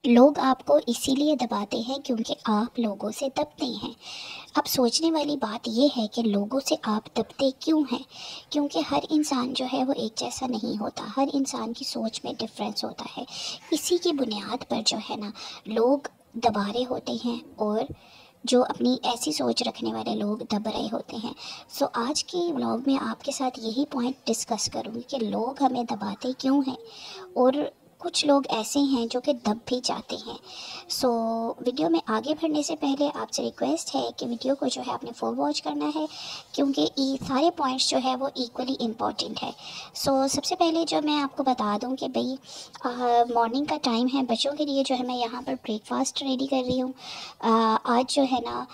लोग आपको इसीलिए दबाते हैं क्योंकि आप लोगों से दबते हैं। अब सोचने वाली बात यह है कि लोगों से आप दबते क्यों हैं? क्योंकि हर इंसान जो है वो एक जैसा नहीं होता, हर इंसान की सोच में डिफरेंस होता है। इसी की बुनियाद पर जो है ना, लोग दबा रहे होते हैं और जो अपनी ऐसी सोच रखने वाले लोग दब रहे होते हैं। सो आज के व्लॉग में आपके साथ यही पॉइंट डिस्कस करूँगी कि लोग हमें दबाते क्यों हैं और कुछ लोग ऐसे हैं जो कि दब भी जाते हैं। सो वीडियो में आगे बढ़ने से पहले आपसे रिक्वेस्ट है कि वीडियो को जो है आपने फुल वॉच करना है, क्योंकि ये सारे पॉइंट्स जो है वो इक्वली इम्पॉर्टेंट है। सो सबसे पहले जो मैं आपको बता दूं कि भाई मॉर्निंग का टाइम है, बच्चों के लिए जो है मैं यहाँ पर ब्रेकफास्ट रेडी कर रही हूँ। आज जो है ना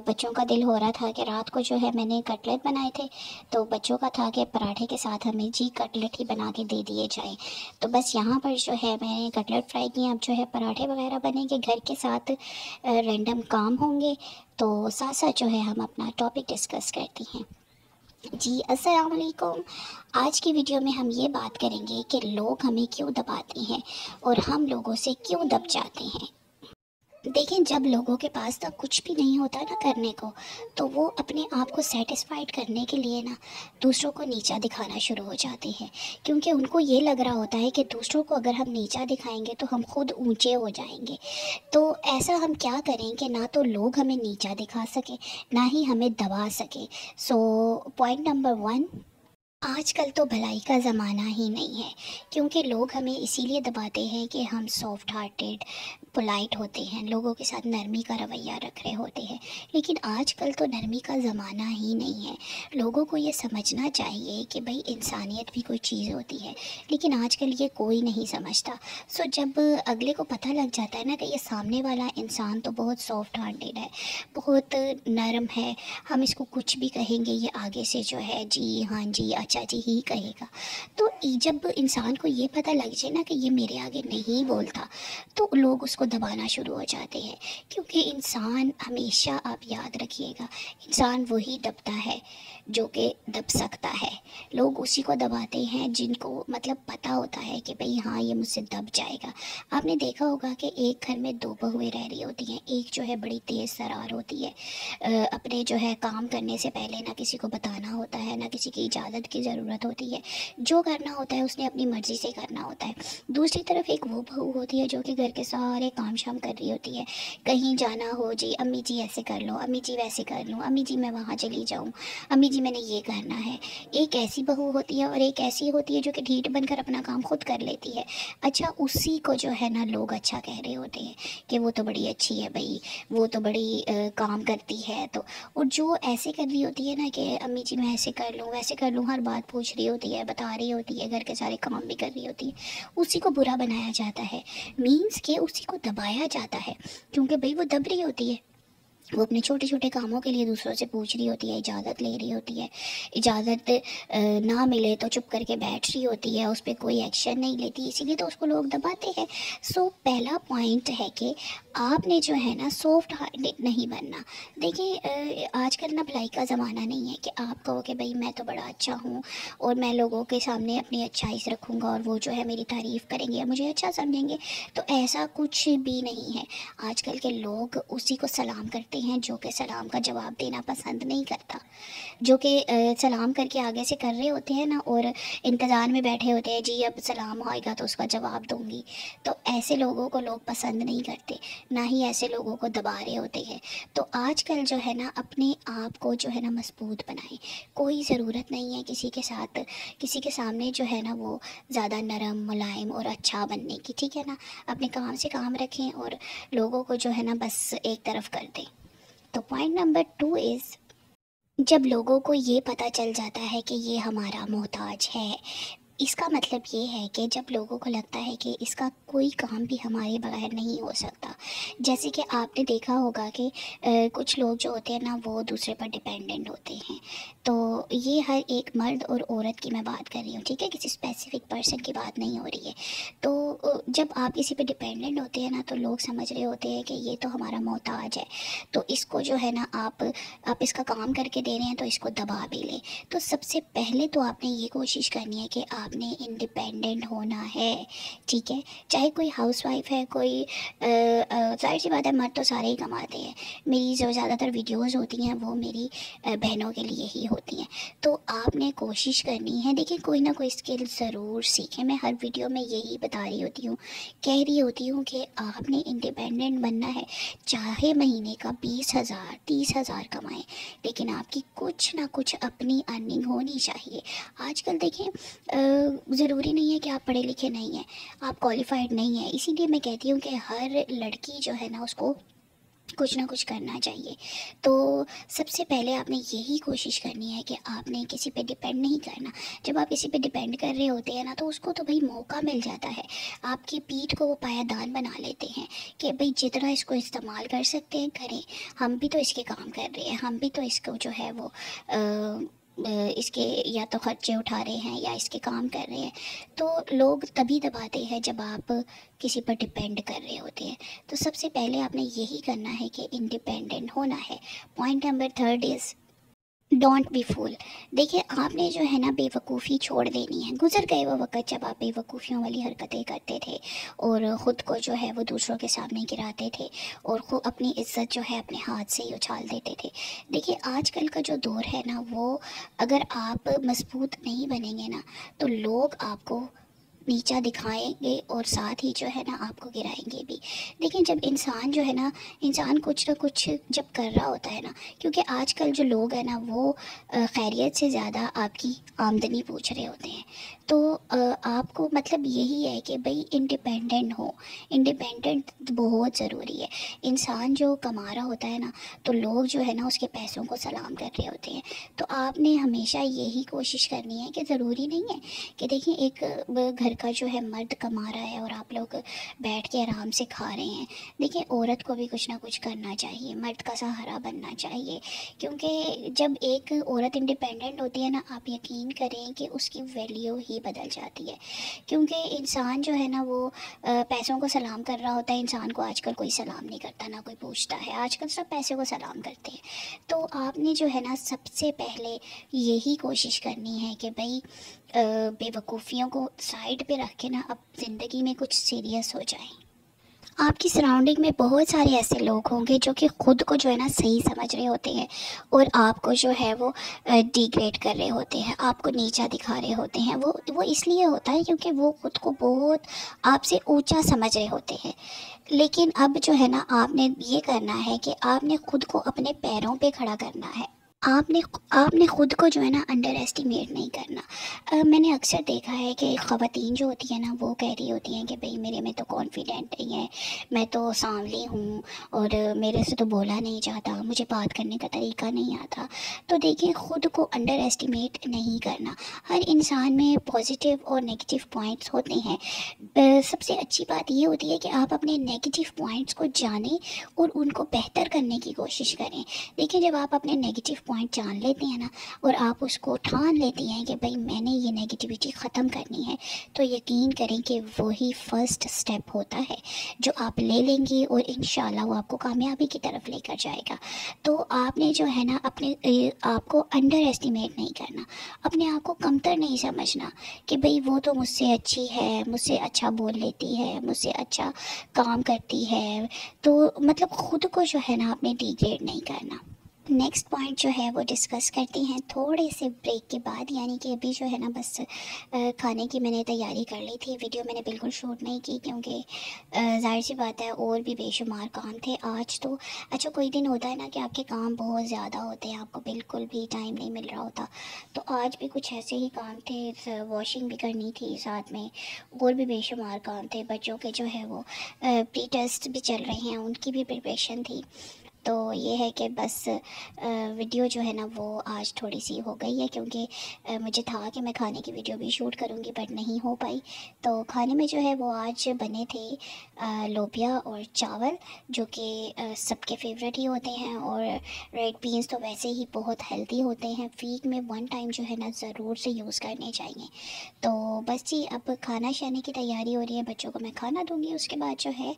बच्चों का दिल हो रहा था कि रात को जो है मैंने कटलेट बनाए थे, तो बच्चों का था कि पराठे के साथ हमें जी कटलेट ही बना के दे दिए जाए। तो बस यहाँ पर जो है मैंने कटलेट फ्राई किए। अब जो है पराठे वगैरह बनेंगे घर के साथ, रैंडम काम होंगे, तो साथ साथ जो है हम अपना टॉपिक डिस्कस करते हैं। जी अस्सलाम वालेकुम। आज की वीडियो में हम ये बात करेंगे कि लोग हमें क्यों दबाते हैं और हम लोगों से क्यों दब जाते हैं। देखें, जब लोगों के पास ना कुछ भी नहीं होता ना करने को, तो वो अपने आप को सेटिस्फाइड करने के लिए ना दूसरों को नीचा दिखाना शुरू हो जाते हैं, क्योंकि उनको ये लग रहा होता है कि दूसरों को अगर हम नीचा दिखाएंगे तो हम खुद ऊंचे हो जाएंगे। तो ऐसा हम क्या करें कि ना तो लोग हमें नीचा दिखा सके, ना ही हमें दबा सके। सो पॉइंट नंबर 1, आजकल तो भलाई का ज़माना ही नहीं है, क्योंकि लोग हमें इसीलिए दबाते हैं कि हम सॉफ्ट हार्टेड पोलाइट होते हैं, लोगों के साथ नरमी का रवैया रख रहे होते हैं। लेकिन आजकल तो नरमी का ज़माना ही नहीं है। लोगों को ये समझना चाहिए कि भाई इंसानियत भी कोई चीज़ होती है, लेकिन आजकल ये कोई नहीं समझता। सो जब अगले को पता लग जाता है ना कि ये सामने वाला इंसान तो बहुत सॉफ्ट हार्टेड है, बहुत नरम है, हम इसको कुछ भी कहेंगे ये आगे से जो है जी हाँ जी अच्छा जी ही कहेगा। तो जब इंसान को ये पता लग जाए ना कि ये मेरे आगे नहीं बोलता, तो लोग उसको दबाना शुरू हो जाते हैं। क्योंकि इंसान हमेशा, आप याद रखिएगा, इंसान वही दबता है जो कि दब सकता है। लोग उसी को दबाते हैं जिनको मतलब पता होता है कि भाई हाँ ये मुझसे दब जाएगा। आपने देखा होगा कि एक घर में दो बहुएं रह रही होती हैं, एक जो है बड़ी तेज़ तर्रार होती है, अपने जो है काम करने से पहले ना किसी को बताना होता है, ना किसी की इजाज़त की ज़रूरत होती है, जो करना होता है उसने अपनी मर्ज़ी से करना होता है। दूसरी तरफ एक वो बहू होती है जो कि घर के सारे काम शाम कर रही होती है। कहीं जाना हो, जी अम्मी जी ऐसे कर लो, अम्मी जी वैसे कर लूँ, अम्मी जी मैं वहाँ चली जाऊँ, अम्मी जी मैंने ये करना है। एक ऐसी बहू होती है और एक ऐसी होती है जो कि ढीठ बनकर अपना काम खुद कर लेती है। अच्छा, उसी को जो है ना लोग अच्छा कह रहे होते हैं कि वो तो बड़ी अच्छी है भाई, वो तो बड़ी काम करती है। तो और जो ऐसे कर रही होती है ना कि अम्मी जी मैं ऐसे कर लूँ वैसे कर लूँ, हर बात पूछ रही होती है, बता रही होती है, घर के सारे काम भी कर रही होती है, उसी को बुरा बनाया जाता है। मीन्स के उसी को दबाया जाता है, क्योंकि भाई वो दब रही होती है। वो अपने छोटे छोटे कामों के लिए दूसरों से पूछ रही होती है, इजाज़त ले रही होती है। इजाज़त ना मिले तो चुप करके बैठ रही होती है, उस पर कोई एक्शन नहीं लेती, इसीलिए तो उसको लोग दबाते हैं। सो पहला पॉइंट है कि आपने जो है ना सॉफ्ट हार्टेड नहीं बनना। देखिए आजकल ना भलाई का ज़माना नहीं है कि आप कहो कि भाई मैं तो बड़ा अच्छा हूँ और मैं लोगों के सामने अपनी अच्छाई से रखूँगा और वो जो है मेरी तारीफ़ करेंगे या मुझे अच्छा समझेंगे। तो ऐसा कुछ भी नहीं है। आजकल के लोग उसी को सलाम करते हैं जो कि सलाम का जवाब देना पसंद नहीं करता, जो कि सलाम करके आगे से कर रहे होते हैं ना और इंतज़ार में बैठे होते हैं जी अब सलाम आएगा तो उसका जवाब दूंगी। तो ऐसे लोगों को लोग पसंद नहीं करते, ना ही ऐसे लोगों को दबा रहे होते हैं। तो आजकल जो है ना अपने आप को जो है ना मजबूत बनाएं। कोई ज़रूरत नहीं है किसी के साथ, किसी के सामने जो है ना वो ज़्यादा नरम मुलायम और अच्छा बनने की, ठीक है ना। अपने काम से काम रखें और लोगों को जो है ना बस एक तरफ कर दें। तो पॉइंट नंबर 2 इज़, जब लोगों को ये पता चल जाता है कि ये हमारा मोहताज है, इसका मतलब ये है कि जब लोगों को लगता है कि इसका कोई काम भी हमारे बगैर नहीं हो सकता। जैसे कि आपने देखा होगा कि कुछ लोग जो होते हैं ना वो दूसरे पर डिपेंडेंट होते हैं। तो ये हर एक मर्द और औरत की मैं बात कर रही हूँ, ठीक है, किसी स्पेसिफिक पर्सन की बात नहीं हो रही है। तो जब आप किसी पे डिपेंडेंट होते हैं ना तो लोग समझ रहे होते हैं कि ये तो हमारा मोहताज है, तो इसको जो है ना आप इसका काम करके दे रहे हैं तो इसको दबा भी लें। तो सबसे पहले तो आपने ये कोशिश करनी है कि आप आपने इंडिपेंडेंट होना है, ठीक है। चाहे कोई हाउसवाइफ है, कोई जाहिर सी बात है, मर्द तो सारे ही कमाते हैं। मेरी जो ज़्यादातर वीडियोस होती हैं वो मेरी बहनों के लिए ही होती हैं। तो आपने कोशिश करनी है, देखिए कोई ना कोई स्किल ज़रूर सीखें। मैं हर वीडियो में यही बता रही होती हूँ, कह रही होती हूँ कि आपने इंडिपेंडेंट बनना है। चाहे महीने का 20,000 30,000 कमाएं, लेकिन आपकी कुछ ना कुछ अपनी अर्निंग होनी चाहिए। आजकल देखें, ज़रूरी नहीं है कि आप पढ़े लिखे नहीं हैं, आप क्वालिफाइड नहीं हैं। इसीलिए मैं कहती हूँ कि हर लड़की जो है ना, उसको कुछ ना कुछ करना चाहिए। तो सबसे पहले आपने यही कोशिश करनी है कि आपने किसी पे डिपेंड नहीं करना। जब आप किसी पे डिपेंड कर रहे होते हैं ना, तो उसको तो भाई मौका मिल जाता है, आपकी पीठ को वो पायादान बना लेते हैं कि भाई जितना इसको इस्तेमाल कर सकते हैं करें, हम भी तो इसके काम कर रहे हैं, हम भी तो इसको जो है वो इसके या तो खर्चे उठा रहे हैं या इसके काम कर रहे हैं। तो लोग तभी दबाते हैं जब आप किसी पर डिपेंड कर रहे होते हैं। तो सबसे पहले आपने यही करना है कि इंडिपेंडेंट होना है। Point number 3 is don't be fool. देखिए आपने जो है ना बेवकूफ़ी छोड़ देनी है। गुजर गए वो वक़्त जब आप बेवकूफ़ियों वाली हरकतें करते थे और ख़ुद को जो है वो दूसरों के सामने गिराते थे और ख़ुद अपनी इज़्ज़त जो है अपने हाथ से ही उछाल देते थे। देखिए आजकल का जो दौर है ना, वो अगर आप मजबूत नहीं बनेंगे ना, तो लोग आपको नीचा दिखाएंगे और साथ ही जो है ना आपको गिराएंगे भी। लेकिन जब इंसान जो है ना, इंसान कुछ ना कुछ जब कर रहा होता है ना, क्योंकि आजकल जो लोग हैं ना वो खैरियत से ज़्यादा आपकी आमदनी पूछ रहे होते हैं। तो आपको मतलब यही है कि भाई इंडिपेंडेंट हो। इंडिपेंडेंट बहुत ज़रूरी है। इंसान जो कमा रहा होता है ना, तो लोग जो है ना उसके पैसों को सलाम कर रहे होते हैं। तो आपने हमेशा यही कोशिश करनी है कि ज़रूरी नहीं है कि देखिए एक घर का जो है मर्द कमा रहा है और आप लोग बैठ के आराम से खा रहे हैं। देखिए औरत को भी कुछ ना कुछ करना चाहिए, मर्द का सहारा बनना चाहिए। क्योंकि जब एक औरत इंडिपेंडेंट होती है ना, आप यकीन करें कि उसकी वैल्यू ही बदल जाती है। क्योंकि इंसान जो है ना वो पैसों को सलाम कर रहा होता है। इंसान को आजकल कोई सलाम नहीं करता, ना कोई पूछता है, आजकल सब पैसे को सलाम करते हैं। तो आपने जो है ना सबसे पहले यही कोशिश करनी है कि भाई बेवकूफ़ियों को साइड पे रख के ना अब ज़िंदगी में कुछ सीरियस हो जाए। आपकी सराउंडिंग में बहुत सारे ऐसे लोग होंगे जो कि ख़ुद को जो है ना सही समझ रहे होते हैं और आपको जो है वो डिग्रेड कर रहे होते हैं, आपको नीचा दिखा रहे होते हैं। वो इसलिए होता है क्योंकि वो ख़ुद को बहुत आपसे ऊंचा समझ रहे होते हैं। लेकिन अब जो है ना आपने ये करना है कि आपने ख़ुद को अपने पैरों पे खड़ा करना है। आपने आपने ख़ुद को जो है ना अंडर एस्टिमेट नहीं करना। मैंने अक्सर देखा है कि ख़वातीन जो होती है ना वो कह रही होती हैं कि भाई मेरे में तो कॉन्फिडेंट नहीं है, मैं तो सांवली हूँ और मेरे से तो बोला नहीं जाता, मुझे बात करने का तरीका नहीं आता। तो देखिए ख़ुद को अंडर एस्टिमेट नहीं करना। हर इंसान में पॉजिटिव और नेगेटिव पॉइंट्स होते हैं। सबसे अच्छी बात ये होती है कि आप अपने नेगेटिव पॉइंट्स को जानें और उनको बेहतर करने की कोशिश करें। देखिए जब आप अपने नेगेटिव पॉइंट जान लेते हैं ना और आप उसको ठान लेती हैं कि भाई मैंने ये नेगेटिविटी ख़त्म करनी है, तो यकीन करें कि वही फ़र्स्ट स्टेप होता है जो आप ले लेंगी और इंशाल्लाह वो आपको कामयाबी की तरफ लेकर जाएगा। तो आपने जो है ना अपने आपको अंडर एस्टिमेट नहीं करना, अपने आप को कमतर नहीं समझना कि भाई वो तो मुझसे अच्छी है, मुझसे अच्छा बोल लेती है, मुझसे अच्छा काम करती है। तो मतलब ख़ुद को जो है ना आपने डिग्रेड नहीं करना। नेक्स्ट पॉइंट जो है वो डिस्कस करते हैं थोड़े से ब्रेक के बाद। यानी कि अभी जो है ना बस खाने की मैंने तैयारी कर ली थी। वीडियो मैंने बिल्कुल शूट नहीं की क्योंकि जाहिर सी बात है और भी बेशुमार काम थे आज तो। अच्छा कोई दिन होता है ना कि आपके काम बहुत ज़्यादा होते हैं, आपको बिल्कुल भी टाइम नहीं मिल रहा होता। तो आज भी कुछ ऐसे ही काम थे, वॉशिंग भी करनी थी, साथ में और भी बेशुमार काम थे। बच्चों के जो है वो प्री टेस्ट भी चल रहे हैं, उनकी भी प्रिपरेशन थी। तो ये है कि बस वीडियो जो है ना वो आज थोड़ी सी हो गई है क्योंकि मुझे था कि मैं खाने की वीडियो भी शूट करूँगी बट नहीं हो पाई। तो खाने में जो है वो आज बने थे लोबिया और चावल, जो कि सबके फेवरेट ही होते हैं। और रेड बीन्स तो वैसे ही बहुत हेल्दी होते हैं, वीक में 1 टाइम जो है ना ज़रूर से यूज़ करने चाहिए। तो बस जी अब खाना शाने की तैयारी हो रही है, बच्चों को मैं खाना दूँगी, उसके बाद जो है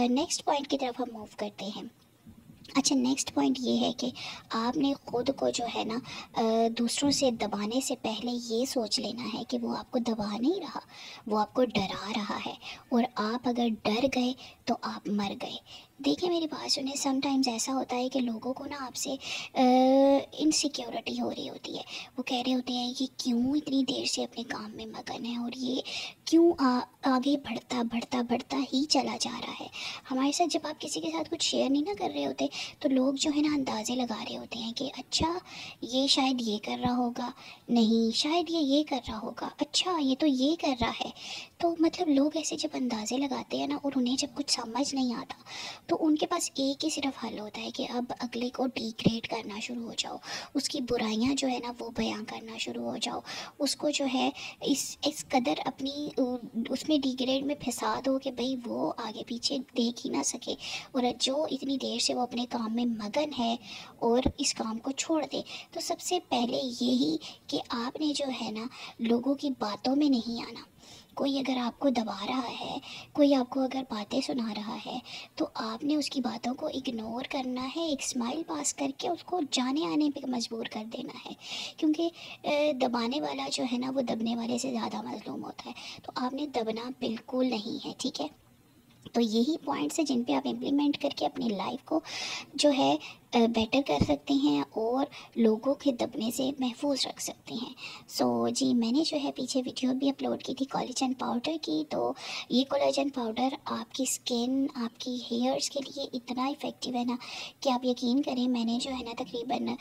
नेक्स्ट पॉइंट की तरफ हम मूव करते हैं। अच्छा, नेक्स्ट पॉइंट ये है कि आपने ख़ुद को जो है ना दूसरों से दबाने से पहले ये सोच लेना है कि वो आपको दबा नहीं रहा, वो आपको डरा रहा है। और आप अगर डर गए तो आप मर गए। देखिए मेरी बात सुने, समटाइम्स ऐसा होता है कि लोगों को ना आपसे इनसिक्योरिटी हो रही होती है। वो कह रहे होते हैं कि क्यों इतनी देर से अपने काम में मगन है, और ये क्यों आगे बढ़ता बढ़ता बढ़ता ही चला जा रहा है। हमारे साथ जब आप किसी के साथ कुछ शेयर नहीं ना कर रहे होते, तो लोग जो है ना अंदाज़े लगा रहे होते हैं कि अच्छा ये शायद ये कर रहा होगा, नहीं शायद ये कर रहा होगा, अच्छा ये तो ये कर रहा है। तो मतलब लोग ऐसे जब अंदाज़े लगाते हैं ना, और उन्हें जब कुछ समझ नहीं आता, तो उनके पास एक ही सिर्फ हल होता है कि अब अगले को डिग्रेड करना शुरू हो जाओ, उसकी बुराइयां जो है ना वो बयां करना शुरू हो जाओ, उसको जो है इस कदर अपनी उसमें डिग्रेड में फंसा दो कि भाई वो आगे पीछे देख ही ना सके, और जो इतनी देर से वो अपने काम में मगन है और इस काम को छोड़ दे। तो सबसे पहले यही कि आपने जो है ना लोगों की बातों में नहीं आना। कोई अगर आपको दबा रहा है, कोई आपको अगर बातें सुना रहा है, तो आपने उसकी बातों को इग्नोर करना है, एक स्माइल पास करके उसको जाने आने पे मजबूर कर देना है। क्योंकि दबाने वाला जो है ना वो दबने वाले से ज़्यादा मजलूम होता है। तो आपने दबना बिल्कुल नहीं है, ठीक है। तो यही पॉइंट्स हैं जिन पे आप इम्प्लीमेंट करके अपनी लाइफ को जो है बेटर कर सकते हैं और लोगों के दबने से महफूज रख सकते हैं। जी मैंने जो है पीछे वीडियो भी अपलोड की थी कोलेजन पाउडर की। तो ये कोलेजन पाउडर आपकी स्किन, आपकी हेयर्स के लिए इतना इफ़ेक्टिव है ना कि आप यकीन करें, मैंने जो है ना तकरीबन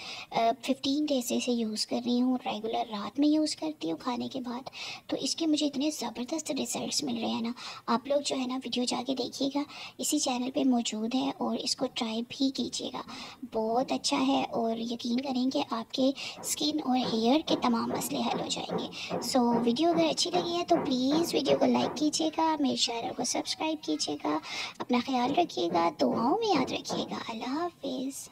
15 डेज से यूज़ कर रही हूँ, रेगुलर रात में यूज़ करती हूँ खाने के बाद। तो इसके मुझे इतने ज़बरदस्त रिजल्ट्स मिल रहे हैं ना। आप लोग जो है ना वीडियो जाके देखिएगा, इसी चैनल पे मौजूद है, और इसको ट्राई भी कीजिएगा, बहुत अच्छा है। और यकीन करें कि आपके स्किन और हेयर के तमाम मसले हल हो जाएंगे। वीडियो अगर अच्छी लगी है तो प्लीज़ वीडियो को लाइक कीजिएगा, मेरे चैनल को सब्सक्राइब कीजिएगा, अपना ख्याल रखिएगा, दुआओं में याद रखिएगा। अल्लाह हाफिज़।